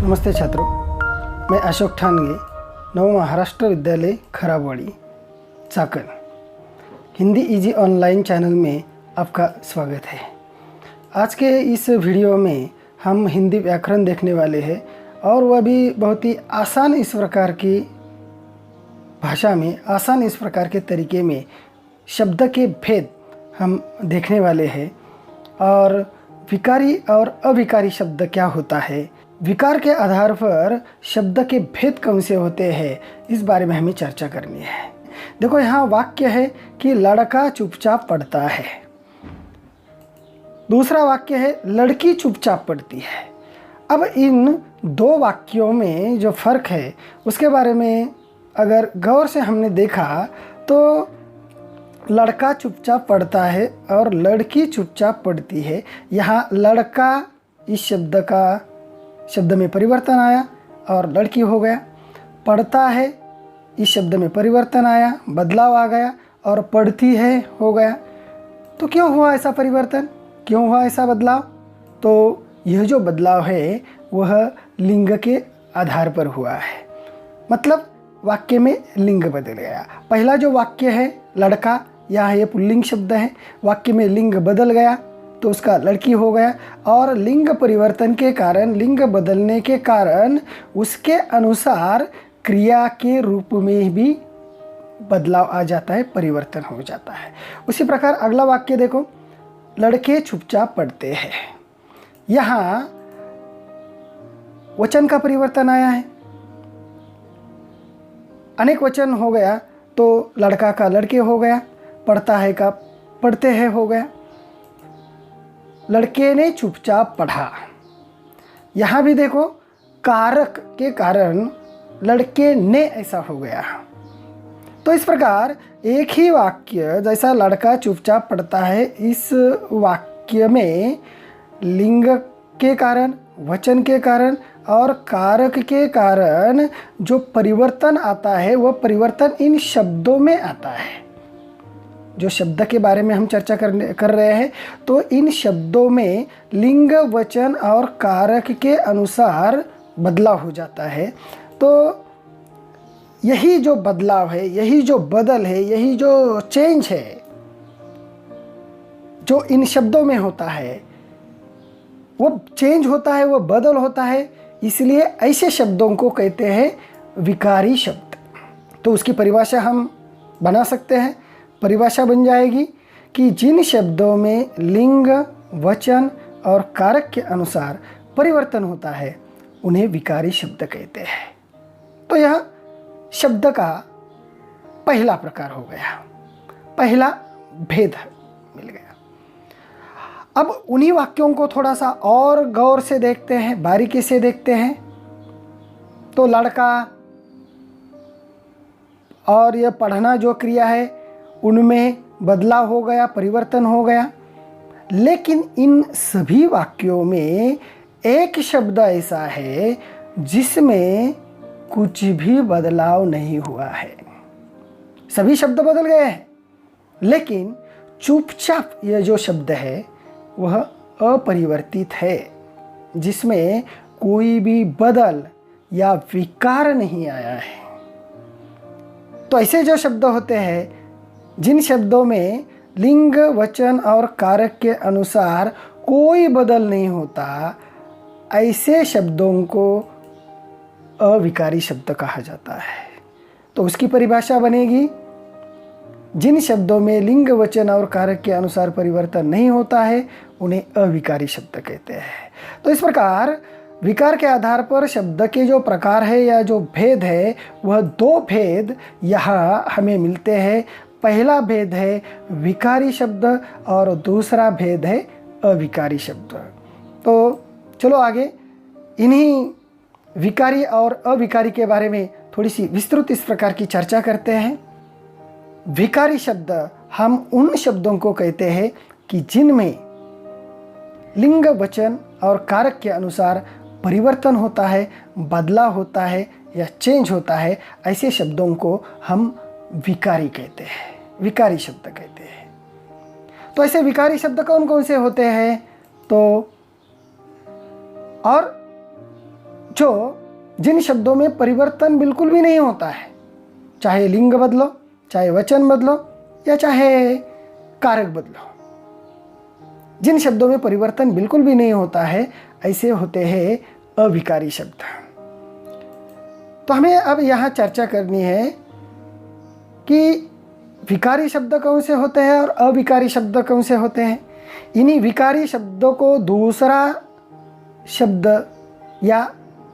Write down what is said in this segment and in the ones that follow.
नमस्ते छात्रों, मैं Ashok ठानगे, Nav Maharashtra Vidyalaya Kharabwadi Chakan Hindi easy online channel में आपका स्वागत है। आज के इस वीडियो में हम हिंदी व्याकरण देखने वाले हैं और वह भी बहुत ही आसान इस प्रकार की भाषा में, आसान इस प्रकार के तरीके में शब्द के भेद हम देखने वाले हैं। और विकारी और अविकारी शब्द क्या होता है, विकार के आधार पर शब्द के भेद कौन से होते हैं, इस बारे में हमें चर्चा करनी है। देखो, यहाँ वाक्य है कि लड़का चुपचाप पढ़ता है। दूसरा वाक्य है लड़की चुपचाप पढ़ती है। अब इन दो वाक्यों में जो फर्क है उसके बारे में अगर गौर से हमने देखा तो लड़का चुपचाप पढ़ता है और लड़की चुपचाप पढ़ती है। यहाँ लड़का इस शब्द में परिवर्तन आया और लड़की हो गया। पढ़ता है इस शब्द में परिवर्तन आया, बदलाव आ गया और पढ़ती है हो गया। तो क्यों हुआ ऐसा परिवर्तन, क्यों हुआ ऐसा बदलाव? तो यह जो बदलाव है वह लिंग के आधार पर हुआ है। मतलब वाक्य में लिंग बदल गया। पहला जो वाक्य है लड़का, यहाँ ये पुल्लिंग शब्द है, वाक्य में लिंग बदल गया तो उसका लड़की हो गया। और लिंग परिवर्तन के कारण, लिंग बदलने के कारण उसके अनुसार क्रिया के रूप में भी बदलाव आ जाता है, परिवर्तन हो जाता है। उसी प्रकार अगला वाक्य देखो, लड़के चुपचाप पढ़ते हैं। यहाँ वचन का परिवर्तन आया है, अनेक वचन हो गया तो लड़का का लड़के हो गया, पढ़ता है का पढ़ते हैं हो गया। लड़के ने चुपचाप पढ़ा। यहाँ भी देखो कारक के कारण लड़के ने ऐसा हो गया। तो इस प्रकार एक ही वाक्य, जैसा लड़का चुपचाप पढ़ता है, इस वाक्य में लिंग के कारण, वचन के कारण और कारक के कारण जो परिवर्तन आता है वह परिवर्तन इन शब्दों में आता है। जो शब्द के बारे में हम चर्चा कर रहे हैं, तो इन शब्दों में लिंग, वचन और कारक के अनुसार बदलाव हो जाता है। तो यही जो बदलाव है, यही जो बदल है, यही जो चेंज है जो इन शब्दों में होता है, वो चेंज होता है, वो बदल होता है। इसलिए ऐसे शब्दों को कहते हैं विकारी शब्द। तो उसकी परिभाषा हम बना सकते हैं। परिभाषा बन जाएगी कि जिन शब्दों में लिंग, वचन और कारक के अनुसार परिवर्तन होता है उन्हें विकारी शब्द कहते हैं। तो यह शब्द का पहला प्रकार हो गया, पहला भेद मिल गया। अब उन्हीं वाक्यों को थोड़ा सा और गौर से देखते हैं, बारीकी से देखते हैं। तो लड़का और यह पढ़ना जो क्रिया है उनमें बदलाव हो गया, परिवर्तन हो गया। लेकिन इन सभी वाक्यों में एक शब्द ऐसा है जिसमें कुछ भी बदलाव नहीं हुआ है। सभी शब्द बदल गए हैं, लेकिन चुपचाप यह जो शब्द है वह अपरिवर्तित है, जिसमें कोई भी बदल या विकार नहीं आया है। तो ऐसे जो शब्द होते हैं जिन शब्दों में लिंग, वचन और कारक के अनुसार कोई बदल नहीं होता, ऐसे शब्दों को अविकारी शब्द कहा जाता है। तो उसकी परिभाषा बनेगी, जिन शब्दों में लिंग, वचन और कारक के अनुसार परिवर्तन नहीं होता है उन्हें अविकारी शब्द कहते हैं। तो इस प्रकार विकार के आधार पर शब्द के जो प्रकार है या जो भेद है, वह दो भेद यहाँ हमें मिलते हैं। पहला भेद है विकारी शब्द और दूसरा भेद है अविकारी शब्द। तो चलो आगे इन्हीं विकारी और अविकारी के बारे में थोड़ी सी विस्तृत इस प्रकार की चर्चा करते हैं। विकारी शब्द हम उन शब्दों को कहते हैं कि जिनमें लिंग, वचन और कारक के अनुसार परिवर्तन होता है, बदलाव होता है या चेंज होता है। ऐसे शब्दों को हम विकारी कहते हैं, विकारी शब्द कहते हैं। तो ऐसे विकारी शब्द कौन कौन से होते हैं? तो और जिन शब्दों में परिवर्तन बिल्कुल भी नहीं होता है, चाहे लिंग बदलो, चाहे वचन बदलो या चाहे कारक बदलो, जिन शब्दों में परिवर्तन बिल्कुल भी नहीं होता है ऐसे होते हैं अविकारी शब्द। तो हमें अब यहाँ चर्चा करनी है कि विकारी शब्द कौन से होते हैं और अविकारी शब्द कौन से होते हैं। इन्हीं विकारी शब्दों को दूसरा शब्द या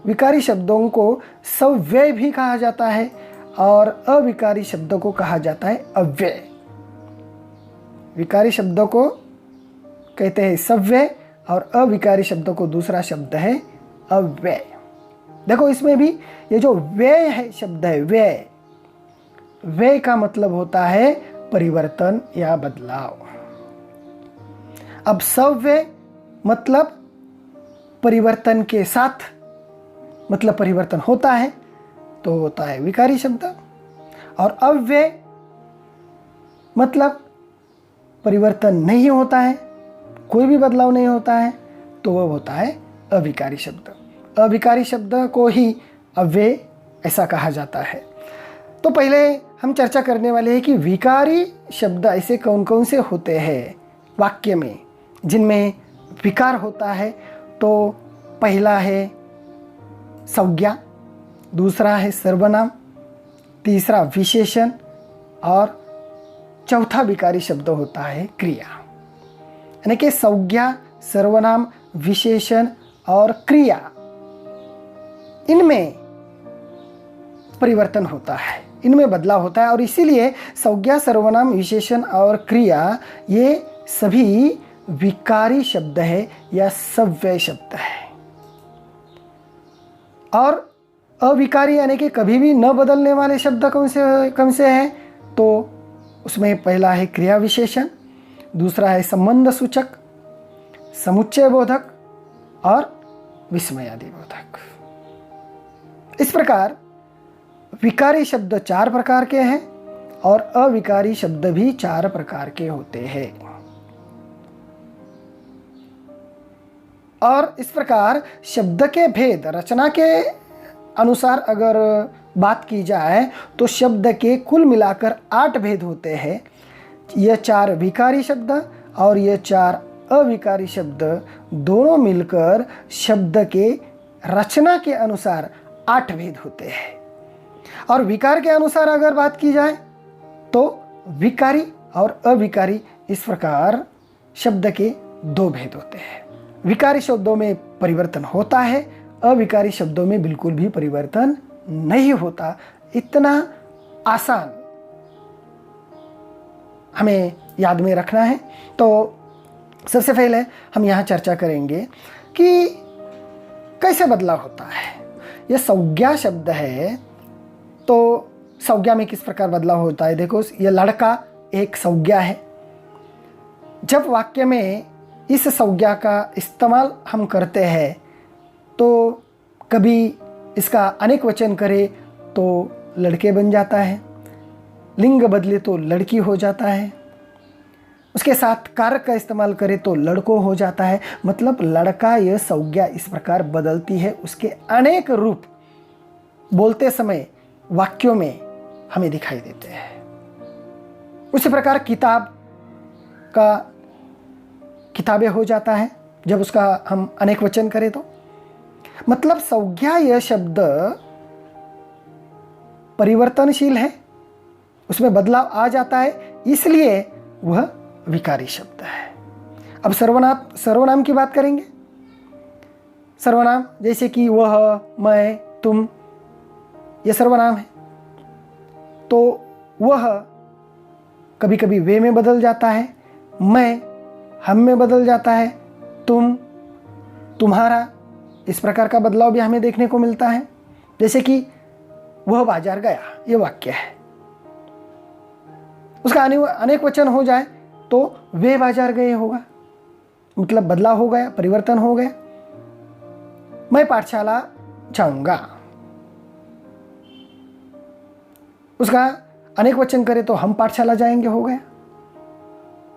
विकारी शब्दों को सव्यय भी कहा जाता है और अविकारी शब्दों को कहा जाता है अव्यय। विकारी शब्दों को कहते हैं सव्यय और अविकारी शब्दों को दूसरा शब्द है अव्यय। देखो इसमें भी ये जो व्यय है शब्द है, व्यय, व्यय का मतलब होता है परिवर्तन या बदलाव। अब सव्यय मतलब परिवर्तन के साथ, मतलब परिवर्तन होता है तो होता है विकारी शब्द, और अव्यय मतलब परिवर्तन नहीं होता है, कोई भी बदलाव नहीं होता है, तो वह होता है अविकारी शब्द। अविकारी शब्द को ही अव्यय ऐसा कहा जाता है। तो पहले हम चर्चा करने वाले हैं कि विकारी शब्द ऐसे कौन कौन से होते हैं वाक्य में जिनमें विकार होता है। तो पहला है संज्ञा, दूसरा है सर्वनाम, तीसरा विशेषण और चौथा विकारी शब्द होता है क्रिया। यानी कि संज्ञा, सर्वनाम, विशेषण और क्रिया, इनमें परिवर्तन होता है, इनमें बदलाव होता है और इसीलिए संज्ञा, सर्वनाम, विशेषण और क्रिया ये सभी विकारी शब्द है या सव्यय शब्द है। और अविकारी यानी कि कभी भी न बदलने वाले शब्द कौन से हैं, तो उसमें पहला है क्रिया विशेषण, दूसरा है संबंध सूचक, समुच्चय बोधक और विस्मयादि बोधक। इस प्रकार विकारी शब्द 4 प्रकार के हैं और अविकारी शब्द भी 4 प्रकार के होते हैं। और इस प्रकार शब्द के भेद रचना के अनुसार अगर बात की जाए तो शब्द के कुल मिलाकर 8 भेद होते हैं। यह 4 विकारी शब्द और यह 4 अविकारी शब्द दोनों मिलकर शब्द के रचना के अनुसार 8 भेद होते हैं। और विकार के अनुसार अगर बात की जाए तो विकारी और अविकारी इस प्रकार शब्द के 2 भेद होते हैं। विकारी शब्दों में परिवर्तन होता है, अविकारी शब्दों में बिल्कुल भी परिवर्तन नहीं होता। इतना आसान हमें याद में रखना है। तो सबसे पहले हम यहाँ चर्चा करेंगे कि कैसे बदलाव होता है। यह संज्ञा शब्द है, तो संज्ञा में किस प्रकार बदलाव होता है। देखो, यह लड़का एक संज्ञा है। जब वाक्य में इस संज्ञा का इस्तेमाल हम करते हैं तो कभी इसका अनेक वचन करे तो लड़के बन जाता है, लिंग बदले तो लड़की हो जाता है, उसके साथ कारक का इस्तेमाल करे तो लड़कों हो जाता है। मतलब लड़का, यह संज्ञा इस प्रकार बदलती है, उसके अनेक रूप बोलते समय वाक्यों में हमें दिखाई देते हैं। उसी प्रकार किताब का किताबें हो जाता है जब उसका हम अनेक वचन करें तो। मतलब संज्ञा यह शब्द परिवर्तनशील है, उसमें बदलाव आ जाता है, इसलिए वह विकारी शब्द है। अब सर्वनाम की बात करेंगे। सर्वनाम जैसे कि वह, मैं, तुम, यह सर्वनाम है। तो वह कभी कभी वे में बदल जाता है, मैं हम में बदल जाता है, तुम, तुम्हारा, इस प्रकार का बदलाव भी हमें देखने को मिलता है। जैसे कि वह बाजार गया, यह वाक्य है, उसका अनेक वचन हो जाए तो वे बाजार गए होगा, मतलब बदलाव हो गया, परिवर्तन हो गया। मैं पाठशाला जाऊंगा, उसका अनेक वचन करे तो हम पाठशाला जाएंगे हो गया।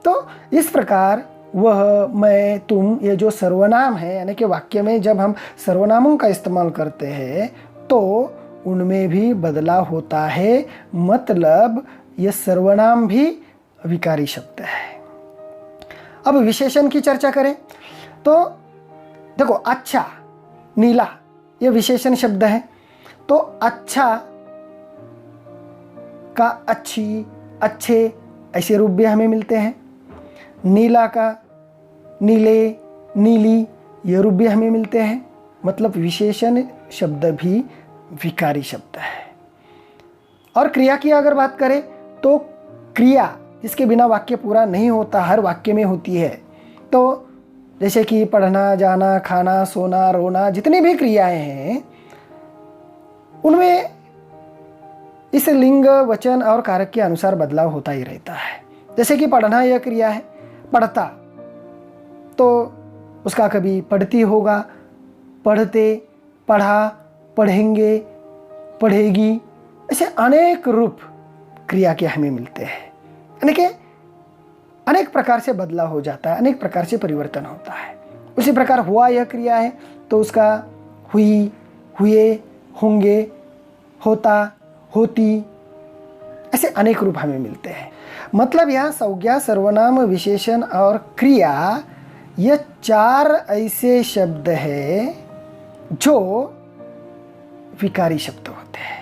तो इस प्रकार वह, मैं, तुम, ये जो सर्वनाम है, यानी कि वाक्य में जब हम सर्वनामों का इस्तेमाल करते हैं तो उनमें भी बदलाव होता है। मतलब ये सर्वनाम भी विकारी शब्द है। अब विशेषण की चर्चा करें तो देखो, अच्छा, नीला, ये विशेषण शब्द है। तो अच्छा का अच्छी, अच्छे, ऐसे रूप भी हमें मिलते हैं। नीला का नीले, नीली, ये रूप भी हमें मिलते हैं। मतलब विशेषण शब्द भी विकारी शब्द है। और क्रिया की अगर बात करें तो क्रिया जिसके बिना वाक्य पूरा नहीं होता, हर वाक्य में होती है। तो जैसे कि पढ़ना, जाना, खाना, सोना, रोना, जितनी भी क्रियाएं हैं उनमें इस लिंग, वचन और कारक के अनुसार बदलाव होता ही रहता है। जैसे कि पढ़ना यह क्रिया है, पढ़ता, तो उसका कभी पढ़ती होगा, पढ़ते, पढ़ा, पढ़ेंगे, पढ़ेगी, ऐसे अनेक रूप क्रिया के हमें मिलते हैं। यानी कि अनेक प्रकार से बदलाव हो जाता है, अनेक प्रकार से परिवर्तन होता है। उसी प्रकार हुआ यह क्रिया है तो उसका हुई, हुए, होंगे, होता, होती, ऐसे अनेक रूप हमें मिलते हैं। मतलब यहाँ संज्ञा, सर्वनाम, विशेषण और क्रिया, ये 4 ऐसे शब्द हैं जो विकारी शब्द होते हैं।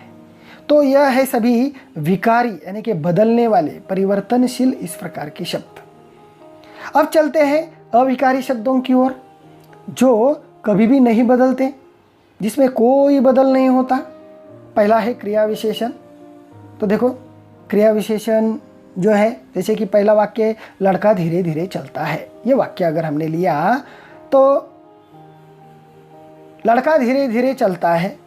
तो यह है सभी विकारी, यानी कि बदलने वाले, परिवर्तनशील इस प्रकार के शब्द। अब चलते हैं अविकारी शब्दों की ओर, जो कभी भी नहीं बदलते, जिसमें कोई बदल नहीं होता। पहला है क्रिया विशेषण। तो देखो, क्रिया विशेषण जो है, जैसे कि पहला वाक्य, लड़का धीरे धीरे चलता है, ये वाक्य अगर हमने लिया तो लड़का धीरे धीरे चलता है,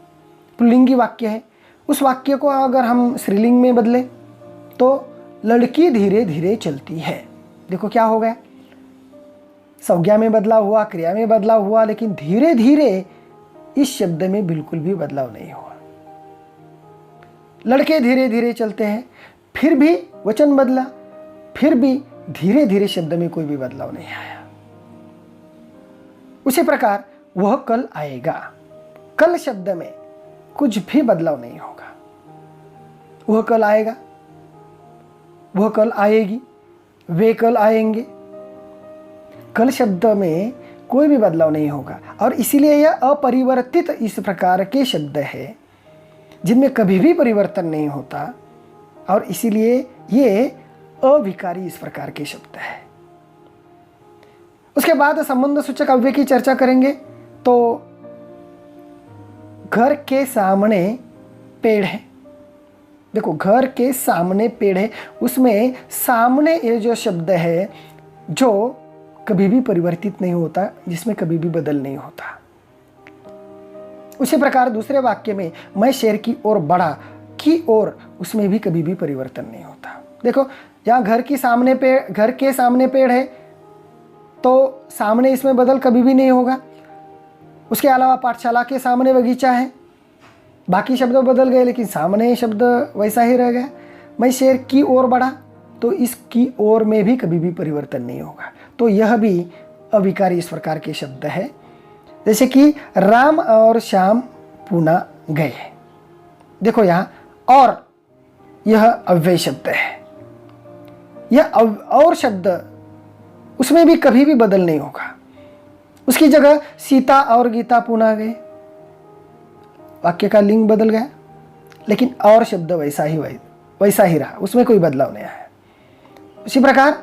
पुल्लिंगी वाक्य है। उस वाक्य को अगर हम स्त्रीलिंग में बदले तो लड़की धीरे धीरे चलती है। देखो क्या हो गया, संज्ञा में बदलाव हुआ, क्रिया में बदलाव हुआ, लेकिन धीरे धीरे इस शब्द में बिल्कुल भी बदलाव नहीं हुआ। लड़के धीरे धीरे चलते हैं, फिर भी वचन बदला, फिर भी धीरे धीरे शब्द में कोई भी बदलाव नहीं आया। उसी प्रकार वह कल आएगा, कल शब्द में कुछ भी बदलाव नहीं होगा। वह कल आएगा, वह कल आएगी, वे कल आएंगे, कल शब्द में कोई भी बदलाव नहीं होगा। और इसीलिए यह अपरिवर्तित इस प्रकार के शब्द है जिनमें कभी भी परिवर्तन नहीं होता, और इसीलिए ये अविकारी इस प्रकार के शब्द है। उसके बाद संबंध सूचक अव्यय की चर्चा करेंगे। तो घर के सामने पेड़ है, देखो घर के सामने पेड़ है, उसमें सामने ये जो शब्द है जो कभी भी परिवर्तित नहीं होता, जिसमें कभी भी बदल नहीं होता। उसी प्रकार दूसरे वाक्य में मैं शेर की ओर बढ़ा, की ओर, उसमें भी कभी भी परिवर्तन नहीं होता। देखो यहाँ घर के सामने पेड़ है तो सामने इसमें बदल कभी भी नहीं होगा। उसके अलावा पाठशाला के सामने बगीचा है, बाकी शब्द बदल गए लेकिन सामने शब्द वैसा ही रह गया। मैं शेर की ओर बढ़ा, तो इस की ओर में भी कभी भी परिवर्तन नहीं होगा। तो यह भी अविकारी इस प्रकार के शब्द है। जैसे कि राम और श्याम पूना गए, देखो यहाँ और, यह अव्यय शब्द है। यह और शब्द, उसमें भी कभी भी बदल नहीं होगा। उसकी जगह सीता और गीता पूना गए, वाक्य का लिंग बदल गया लेकिन और शब्द वैसा ही रहा, उसमें कोई बदलाव नहीं आया। उसी प्रकार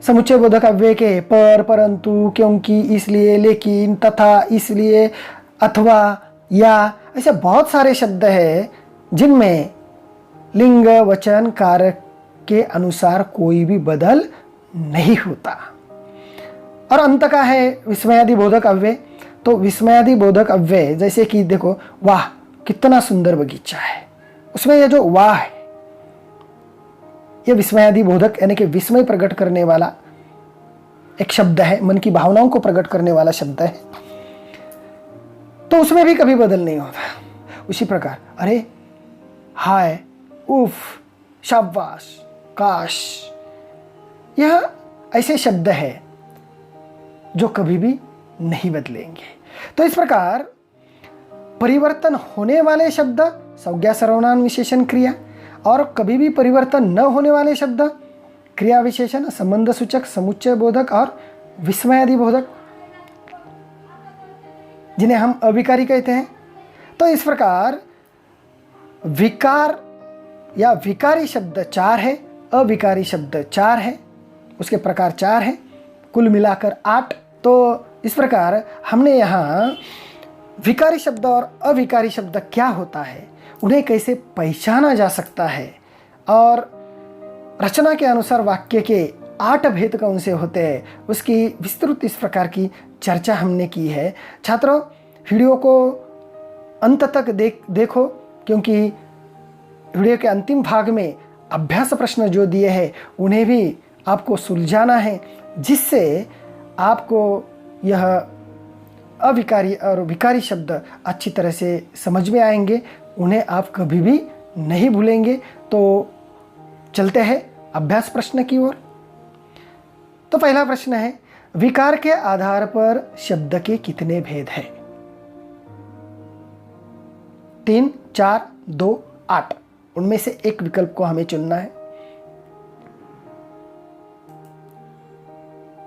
समुच्चय बोधक अव्यय के पर, परंतु, क्योंकि, इसलिए, लेकिन, तथा, इसलिए, अथवा, या, ऐसे बहुत सारे शब्द हैं जिनमें लिंग, वचन, कारक के अनुसार कोई भी बदल नहीं होता। और अंत का है विस्मयादि बोधक अव्यय। तो विस्मयादि बोधक अव्यय, जैसे कि देखो, वाह कितना सुंदर बगीचा है, उसमें यह जो वाह है, यह विस्मयादि बोधक यानी कि विस्मय प्रकट करने वाला एक शब्द है, मन की भावनाओं को प्रकट करने वाला शब्द है, तो उसमें भी कभी बदल नहीं होता। उसी प्रकार अरे, हाय, उफ, शाबाश, काश, यह ऐसे शब्द है जो कभी भी नहीं बदलेंगे। तो इस प्रकार परिवर्तन होने वाले शब्द संज्ञा सर्वनाम विशेषण क्रिया, और कभी भी परिवर्तन न होने वाले शब्द क्रिया विशेषण, संबंध सूचक, समुच्चय बोधक और विस्मयादि बोधक, जिन्हें हम अविकारी कहते हैं। तो इस प्रकार विकार या विकारी शब्द 4 है, अविकारी शब्द 4 है, उसके प्रकार 4 है, कुल मिलाकर 8। तो इस प्रकार हमने यहाँ विकारी शब्द और अविकारी शब्द क्या होता है, उन्हें कैसे पहचाना जा सकता है, और रचना के अनुसार वाक्य के 8 भेद कौन से होते हैं, उसकी विस्तृत इस प्रकार की चर्चा हमने की है। छात्रों, वीडियो को अंत तक देखो, क्योंकि वीडियो के अंतिम भाग में अभ्यास प्रश्न जो दिए हैं उन्हें भी आपको सुलझाना है, जिससे आपको यह अविकारी और विकारी शब्द अच्छी तरह से समझ में आएंगे, उन्हें आप कभी भी नहीं भूलेंगे। तो चलते हैं अभ्यास प्रश्न की ओर। तो पहला प्रश्न है, विकार के आधार पर शब्द के कितने भेद हैं? 3, 4, 2, 8, उनमें से एक विकल्प को हमें चुनना है।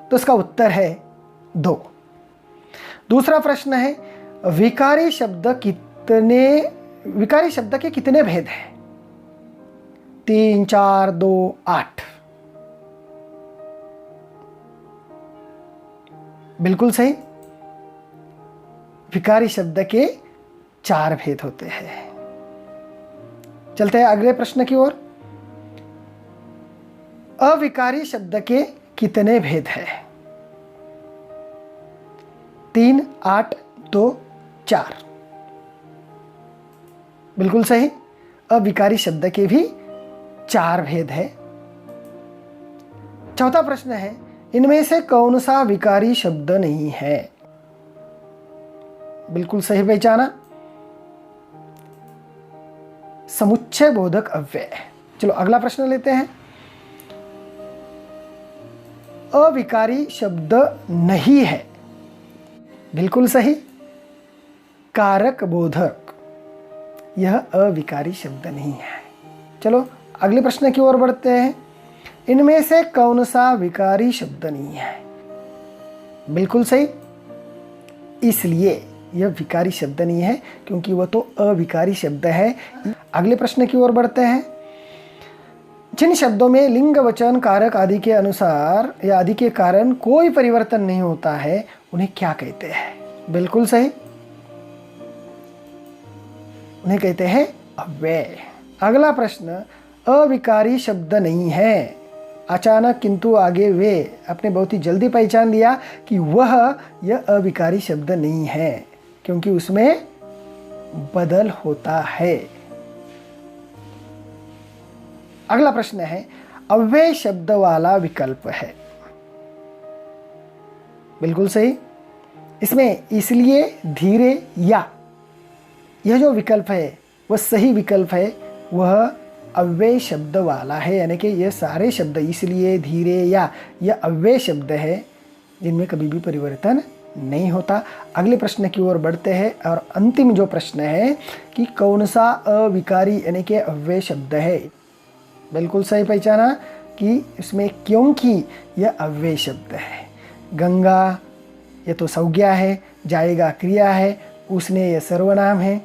तो इसका उत्तर है 2। दूसरा प्रश्न है, विकारी शब्द के कितने भेद हैं? 3, 4, 2, 8। बिल्कुल सही, विकारी शब्द के 4 भेद होते हैं। चलते हैं अगले प्रश्न की ओर। अविकारी शब्द के कितने भेद हैं? 3, 8, 2, 4। बिल्कुल सही, अविकारी शब्द के भी 4 भेद है। चौथा प्रश्न है, इनमें से कौन सा विकारी शब्द नहीं है? बिल्कुल सही पहचाना, समुच्चय बोधक अव्यय। चलो अगला प्रश्न लेते हैं। अविकारी शब्द नहीं है। बिल्कुल सही, कारक बोधक, यह अविकारी शब्द नहीं है। चलो अगले प्रश्न की ओर बढ़ते हैं। इनमें से कौन सा विकारी शब्द नहीं है? बिल्कुल सही, इसलिए यह विकारी शब्द नहीं है क्योंकि वह तो अविकारी शब्द है। अगले प्रश्न की ओर बढ़ते हैं। जिन शब्दों में लिंग, वचन, कारक आदि के अनुसार या आदि के कारण कोई परिवर्तन नहीं होता है, उन्हें क्या कहते हैं? बिल्कुल सही, उन्हें कहते हैं अव्यय। अगला प्रश्न, अविकारी शब्द नहीं है। अचानक किंतु आगे वे अपने बहुत ही जल्दी पहचान लिया कि यह अविकारी शब्द नहीं है क्योंकि उसमें बदल होता है। अगला प्रश्न है, अव्यय शब्द वाला विकल्प है। बिल्कुल सही, इसमें इसलिए, धीरे, या, यह जो विकल्प है वह सही विकल्प है, वह अव्यय शब्द वाला है। यानी कि यह सारे शब्द इसलिए, धीरे, या, यह अव्यय शब्द है जिनमें कभी भी परिवर्तन नहीं होता। अगले प्रश्न की ओर बढ़ते हैं और अंतिम जो प्रश्न है कि कौन सा अविकारी यानी कि अव्यय शब्द है? बिल्कुल सही पहचाना कि इसमें क्योंकि यह अव्यय शब्द है। गंगा ये तो संज्ञा है, जाएगा क्रिया है, उसने यह सर्वनाम है,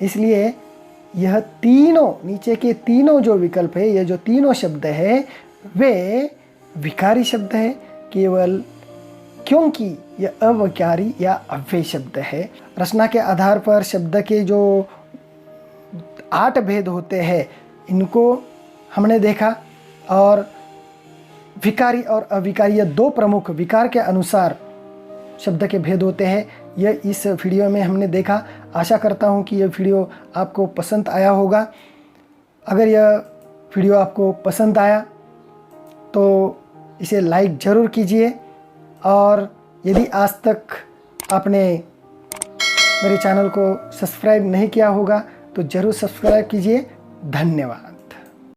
इसलिए यह तीनों, नीचे के तीनों जो विकल्प है, ये जो तीनों शब्द है वे विकारी शब्द है, केवल क्योंकि यह अविकारी या अव्यय शब्द है। रचना के आधार पर शब्द के जो 8 भेद होते हैं इनको हमने देखा, और विकारी और अविकारी, यह 2 प्रमुख विकार के अनुसार शब्द के भेद होते हैं। यह इस वीडियो में हमने देखा। आशा करता हूँ कि यह वीडियो आपको पसंद आया होगा। अगर यह वीडियो आपको पसंद आया तो इसे लाइक ज़रूर कीजिए, और यदि आज तक आपने मेरे चैनल को सब्सक्राइब नहीं किया होगा तो ज़रूर सब्सक्राइब कीजिए। धन्यवाद।